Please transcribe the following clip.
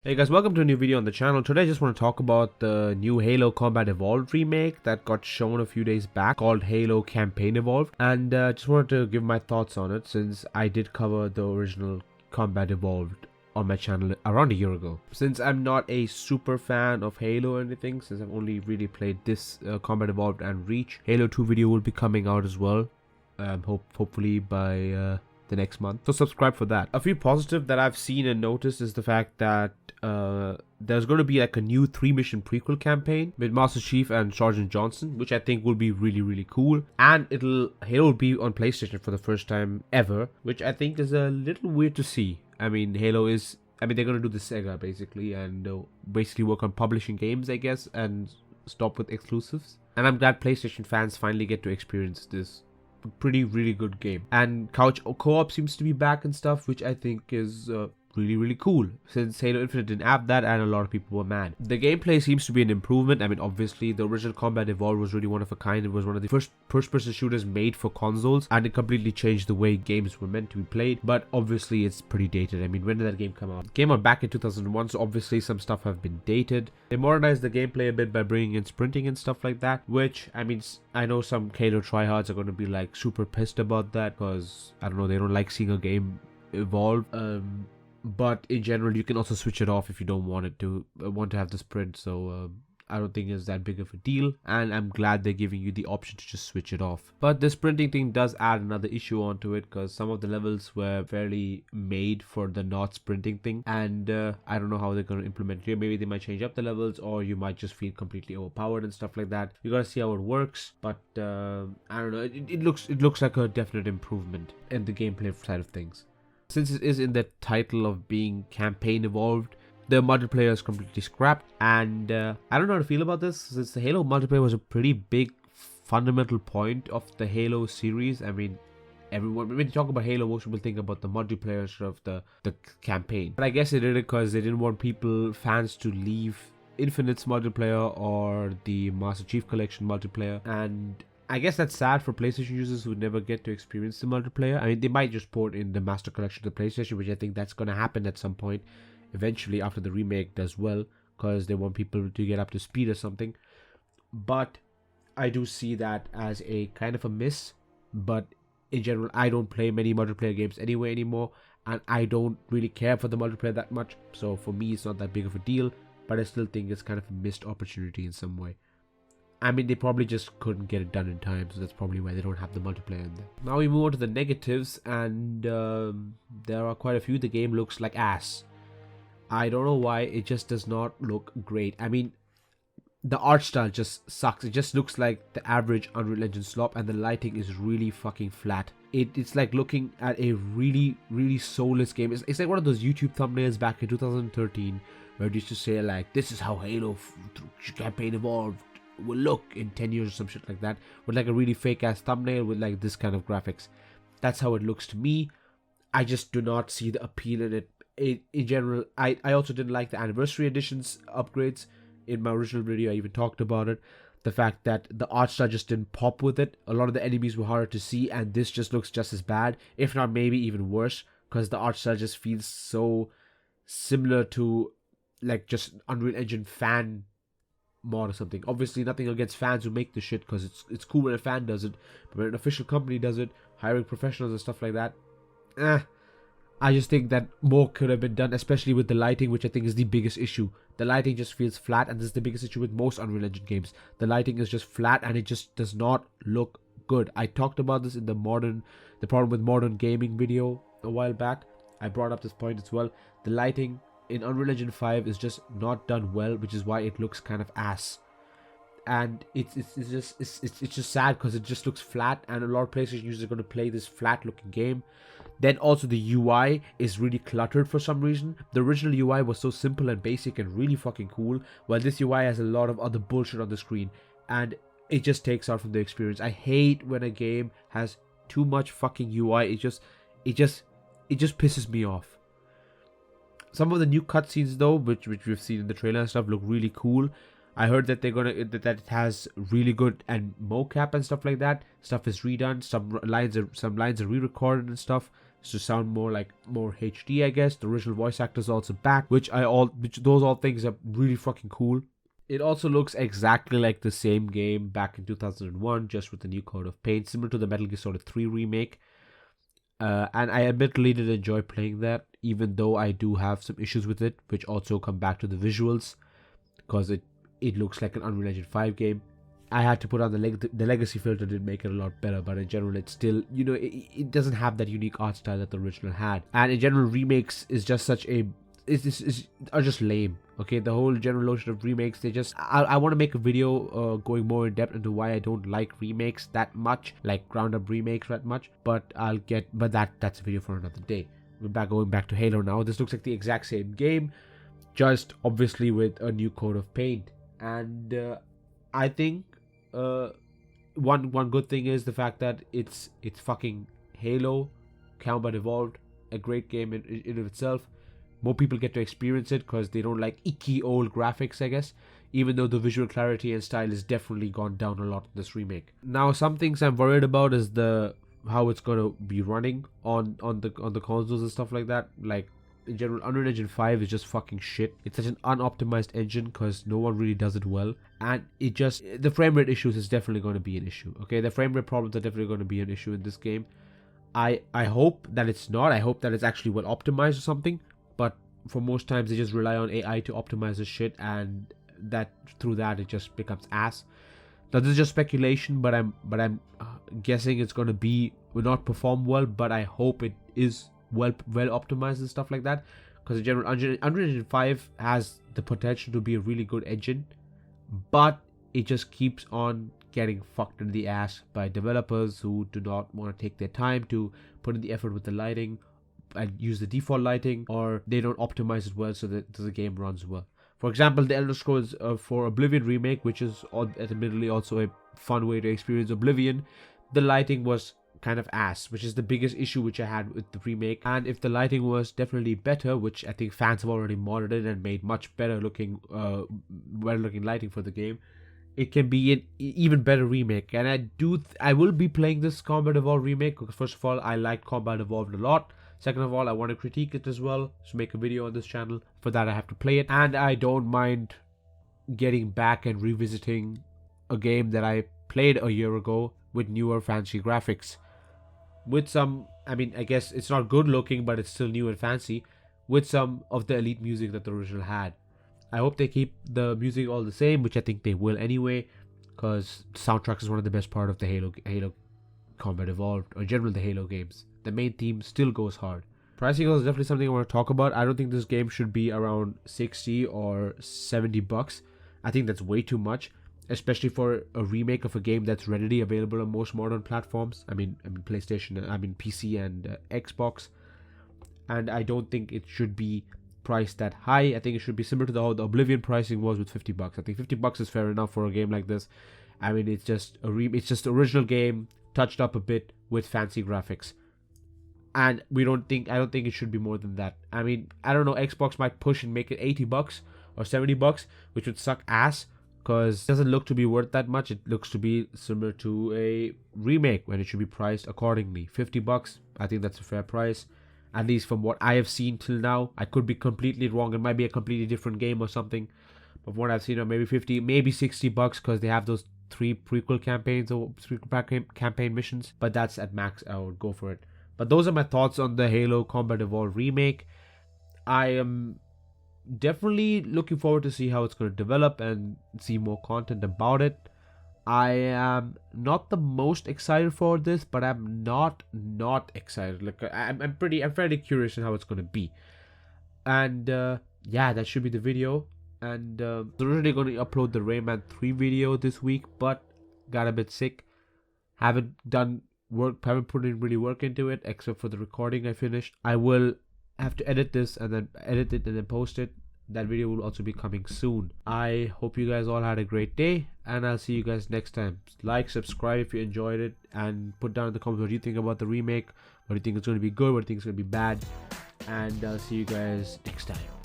Hey guys, welcome to a new video on the channel. Today I just want to talk about the new Halo Combat Evolved remake that got shown a few days back called Halo Campaign Evolved, and just wanted to give my thoughts on it since I did cover the original Combat Evolved on my channel around a year ago. Since I'm not a super fan of Halo or anything, since I've only really played this Combat Evolved and Reach, Halo 2 video will be coming out as well, hopefully by the next month, so subscribe for that. A few positive that I've seen and noticed is the fact that there's going to be like a new 3-mission prequel campaign with Master Chief and Sergeant Johnson, which I think will be really cool, and Halo will be on PlayStation for the first time ever, which I think is a little weird to see. I mean, they're going to do the Sega basically, and basically work on publishing games, I guess, and stop with exclusives, and I'm glad PlayStation fans finally get to experience this really good game. And couch co-op seems to be back and stuff, which I think is really cool, since Halo Infinite didn't have that and a lot of people were mad. The gameplay seems to be an improvement. I mean, obviously the original Combat Evolved was really one of a kind. It was one of the first first-person shooters made for consoles, and it completely changed the way games were meant to be played, but obviously it's pretty dated. I mean, when did that game come out? It came out back in 2001, so obviously some stuff have been dated. They modernized the gameplay a bit by bringing in sprinting and stuff like that, which, I mean, I know some Halo tryhards are going to be like super pissed about that because, I don't know, they don't like seeing a game evolve. But in general, you can also switch it off if you don't want to have the sprint, so I don't think it's that big of a deal, and I'm glad they're giving you the option to just switch it off. But the sprinting thing does add another issue onto it, because some of the levels were fairly made for the not sprinting thing, and I don't know how they're going to implement it here. Maybe they might change up the levels, or you might just feel completely overpowered and stuff like that. You gotta see how it works, but I don't know, it looks like a definite improvement in the gameplay side of things. Since it is in the title of being Campaign Evolved, the multiplayer is completely scrapped, and I don't know how to feel about this, since the Halo multiplayer was a pretty big fundamental point of the Halo series. I mean, everyone, when you talk about Halo, most people think about the multiplayer instead of the campaign. But I guess they did it because they didn't want fans to leave Infinite's multiplayer or the Master Chief Collection multiplayer, and I guess that's sad for PlayStation users who never get to experience the multiplayer. I mean, they might just port in the Master Collection to PlayStation, which I think that's going to happen at some point, eventually after the remake does well, because they want people to get up to speed or something. But I do see that as a kind of a miss. But in general, I don't play many multiplayer games anyway anymore, and I don't really care for the multiplayer that much. So for me, it's not that big of a deal, but I still think it's kind of a missed opportunity in some way. I mean, they probably just couldn't get it done in time, so that's probably why they don't have the multiplayer in there. Now we move on to the negatives, and there are quite a few. The game looks like ass. I don't know why, it just does not look great. I mean, the art style just sucks. It just looks like the average Unreal Engine slop, and the lighting is really fucking flat. It's like looking at a really soulless game. It's like one of those YouTube thumbnails back in 2013 where it used to say like, this is how Halo Campaign Evolved will look in 10 years or some shit like that, with like a really fake ass thumbnail with like this kind of graphics. That's how it looks to me. I just do not see the appeal in it. In general, I also didn't like the anniversary editions upgrades. In my original video, I even talked about it. The fact that the art style just didn't pop with it. A lot of the enemies were harder to see, and this just looks just as bad, if not maybe even worse, because the art style just feels so similar to like just Unreal Engine fan mod or something. Obviously nothing against fans who make the shit, because it's cool when a fan does it, but when an official company does it, hiring professionals and stuff like that, I just think that more could have been done, especially with the lighting, which I think is the biggest issue. The lighting just feels flat, and this is the biggest issue with most Unreal Engine games. The lighting is just flat, and it just does not look good. I talked about this in the problem with modern gaming video a while back. I brought up this point as well. The lighting in Unreal Engine 5 is just not done well, which is why it looks kind of ass. And it's just sad, because it just looks flat, and a lot of PlayStation users are going to play this flat looking game. Then also the UI is really cluttered for some reason. The original UI was so simple and basic and really fucking cool, while this UI has a lot of other bullshit on the screen, and it just takes out from the experience. I hate when a game has too much fucking UI. It just pisses me off. Some of the new cutscenes though, which we've seen in the trailer and stuff, look really cool. I heard that that it has really good and mocap and stuff like that. Stuff is redone. Some lines are re-recorded and stuff. to sound more HD, I guess. The original voice actor is also back, which those all things are really fucking cool. It also looks exactly like the same game back in 2001, just with a new coat of paint, similar to the Metal Gear Solid 3 remake. And I admittedly did enjoy playing that, even though I do have some issues with it, which also come back to the visuals, because it looks like an Unreal Engine 5 game. I had to put on the legacy filter, did make it a lot better, but in general it's still, it doesn't have that unique art style that the original had. And in general, remakes is just such a are just lame. Okay, the whole general notion of remakes, they just I want to make a video going more in depth into why I don't like remakes that much, like ground up remakes that much, but that's a video for another day. Going back to Halo now. This looks like the exact same game, just obviously with a new coat of paint. And I think one good thing is the fact that it's fucking Halo Combat Evolved, a great game in of itself. More people get to experience it because they don't like icky old graphics, I guess, even though the visual clarity and style has definitely gone down a lot in this remake. Now, some things I'm worried about is how it's gonna be running on the consoles and stuff like that. Like, in general, Unreal Engine 5 is just fucking shit. It's such an unoptimized engine because no one really does it well, and the frame rate issues is definitely going to be an issue. Okay, the frame rate problems are definitely going to be an issue in this game. I hope that it's not. I hope that it's actually well optimized or something. But for most times, they just rely on AI to optimize the shit, and through that it just becomes ass. Now, this is just speculation, but I'm guessing it's gonna will not perform well. But I hope it is well optimized and stuff like that, because in general, Unreal Engine 5 has the potential to be a really good engine, but it just keeps on getting fucked in the ass by developers who do not want to take their time to put in the effort with the lighting and use the default lighting, or they don't optimize it well so that the game runs well. For example, the Elder Scrolls 4 Oblivion remake, which is admittedly also a fun way to experience Oblivion, the lighting was kind of ass, which is the biggest issue which I had with the remake. And if the lighting was definitely better, which I think fans have already modded it and made much better looking lighting for the game, it can be an even better remake. And I will be playing this Combat Evolved remake because, first of all, I like Combat Evolved a lot. Second of all, I want to critique it as well, so make a video on this channel. For that, I have to play it, and I don't mind getting back and revisiting a game that I played a year ago with newer fancy graphics, with some, I guess it's not good looking, but it's still new and fancy, with some of the elite music that the original had. I hope they keep the music all the same, which I think they will anyway, because the soundtrack is one of the best part of the Halo Combat Evolved, or in general the Halo games. The main theme still goes hard. Pricing is definitely something I want to talk about. I don't think this game should be around 60 or 70 bucks. I think that's way too much, especially for a remake of a game that's readily available on most modern platforms. PlayStation, PC and Xbox. And I don't think it should be priced that high. I think it should be similar to how the Oblivion pricing was with 50 bucks. I think 50 bucks is fair enough for a game like this. It's just it's just the original game touched up a bit with fancy graphics. And I don't think it should be more than that. I don't know, Xbox might push and make it 80 bucks or 70 bucks, which would suck ass, because it doesn't look to be worth that much. It looks to be similar to a remake when it should be priced accordingly. 50 bucks, I think that's a fair price, at least from what I have seen till now. I could be completely wrong. It might be a completely different game or something, but from what I've seen, maybe 50, maybe 60 bucks, because they have those 3 prequel campaigns or 3 campaign missions, but that's at max. I would go for it. But those are my thoughts on the Halo Combat Evolved remake. I am definitely looking forward to see how it's going to develop and see more content about it. I am not the most excited for this, but I'm not excited. Like, I'm fairly curious on how it's going to be. And yeah, that should be the video. And I'm originally going to upload the Rayman 3 video this week, but got a bit sick. Haven't put in really work into it, except for the recording I finished. I will have to edit this and then post it. That video will also be coming soon. I hope you guys all had a great day, and I'll see you guys next time. Like, subscribe if you enjoyed it, and put down in the comments what you think about the remake, what do you think it's going to be good, what do you think it's going to be bad, and I'll see you guys next time.